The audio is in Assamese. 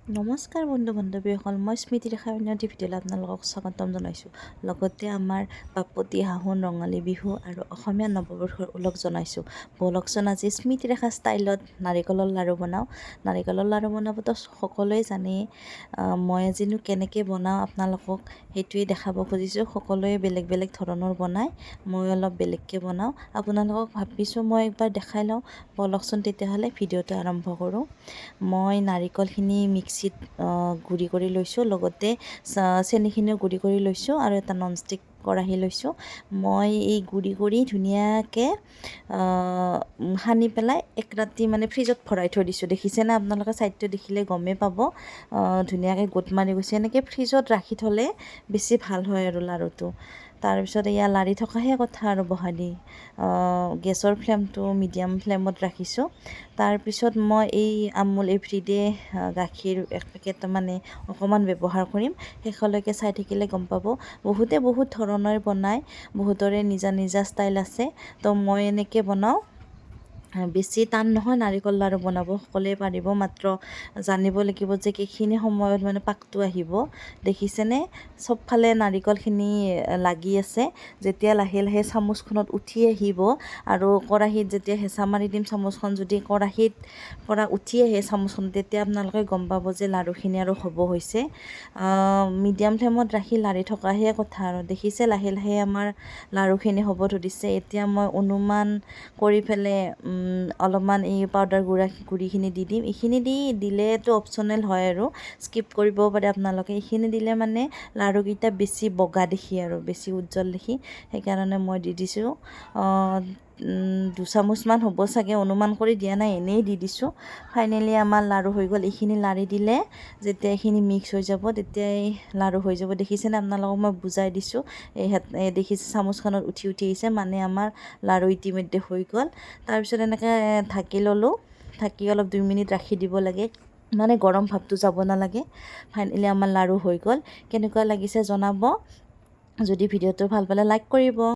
নমস্কাৰ বন্ধু বান্ধৱীসকল, মই স্মৃতি ৰেখা উন্নতি ভিডিঅ'লৈ আপোনালোকক স্বাগতম জনাইছোঁ। লগতে আমাৰ বাপতি সাহোন ৰঙালী বিহু আৰু অসমীয়া নৱবৰ্ষৰ ওলগ জনাইছোঁ। ব'লকচোন আজি স্মৃতি ৰেখা ষ্টাইলত নাৰিকলৰ লাড়ু বনাওঁ। নাৰিকলৰ লাড়ু বনাবতো সকলোৱে জানেই, মই আজিনো কেনেকৈ বনাওঁ আপোনালোকক সেইটোৱে দেখাব খুজিছোঁ। সকলোৱে বেলেগ বেলেগ ধৰণৰ বনায়, মই অলপ বেলেগকৈ বনাওঁ। আপোনালোকক ভাবিছোঁ মই একবাৰ দেখাই লওঁ। ব'লকচোন তেতিয়াহ'লে ভিডিঅ'টো আৰম্ভ কৰোঁ। মই নাৰিকলখিনি মিক্সিত গুড়ি কৰি লৈছোঁ, লগতে চেনিখিনিও গুড়ি কৰি লৈছোঁ আৰু এটা ননষ্টিক কেৰাহী লৈছোঁ। মই এই গুড়ি কৰি ধুনীয়াকৈ সানি পেলাই এক ৰাতি মানে ফ্ৰিজত ভৰাই থৈ দিছোঁ। দেখিছেনে আপোনালোকে, ছাইডটো দেখিলে গমেই পাব ধুনীয়াকৈ গোট মাৰি গৈছে। এনেকৈ ফ্ৰিজত ৰাখি থ'লে বেছি ভাল হয় আৰু লাড়ুটো। তাৰপিছত এয়া লাৰি থকাহে কথা আৰু বহাই দি গেছৰ ফ্লেমটো মিডিয়াম ফ্লেমত ৰাখিছোঁ। তাৰপিছত মই এই আমুল এভৰিডে গাখীৰ এক পেকেট মানে অকণমান ব্যৱহাৰ কৰিম। শেষলৈকে চাই থাকিলে গম পাব। বহুতে বহুত ধৰণৰ বনায়, বহুতৰে নিজা নিজা ষ্টাইল আছে। তো মই এনেকৈ বনাওঁ। বেছি টান নহয় নাৰিকল লাড়ু বনাব, সকলোৱে পাৰিব, মাত্ৰ জানিব লাগিব যে কেইখিনি সময়ত মানে পাকটো আহিব। দেখিছেনে, চবফালে নাৰিকলখিনি লাগি আছে। যেতিয়া লাহে লাহে চামুচখনত উঠি আহিব আৰু কেৰাহীত যেতিয়া হেঁচা মাৰি দিম, চামুচখন যদি কেৰাহীত পৰা উঠি আহে চামুচখন, তেতিয়া আপোনালোকে গম পাব যে লাড়ুখিনি আৰু হ'ব হৈছে। মিডিয়াম ফ্লেমত ৰাখি লাৰি থকাহে কথা আৰু। দেখিছে লাহে লাহে আমাৰ লাড়ুখিনি হ'ব ধৰিছে। এতিয়া মই অনুমান কৰি পেলাই অলপমান এই পাউডাৰ গুড়িখিনি দি দিম। এইখিনি দিলেতো অপশ্যনেল হয় আৰু স্কিপ কৰিবও পাৰে আপোনালোকে। এইখিনি দিলে মানে লাড়ুকেইটা বেছি বগা দেখি আৰু বেছি উজ্জ্বল দেখি, সেইকাৰণে মই দি দিছোঁ। 2 চামুচমান হ'ব চাগে, অনুমান কৰি দিয়া নাই, এনেই দি দিছোঁ। ফাইনেলি আমাৰ লাড়ু হৈ গ'ল। এইখিনি লাৰি দিলে যেতিয়া এইখিনি মিক্স হৈ যাব, তেতিয়াই লাড়ু হৈ যাব। দেখিছেনে আপোনালোকক মই বুজাই দিছোঁ। এই দেখিছে চামুচখনত উঠি উঠি আহিছে, মানে আমাৰ লাড়ু ইতিমধ্যে হৈ গ'ল। তাৰপিছত এনেকৈ ঢাকি ল'লোঁ। ঢাকি অলপ 2 মিনিট ৰাখি দিব লাগে, মানে গৰম ভাৱটো যাব নালাগে। ফাইনেলি আমাৰ লাড়ু হৈ গ'ল। কেনেকুৱা লাগিছে জনাব। যদি ভিডিঅ'টো ভাল পালে লাইক কৰিব।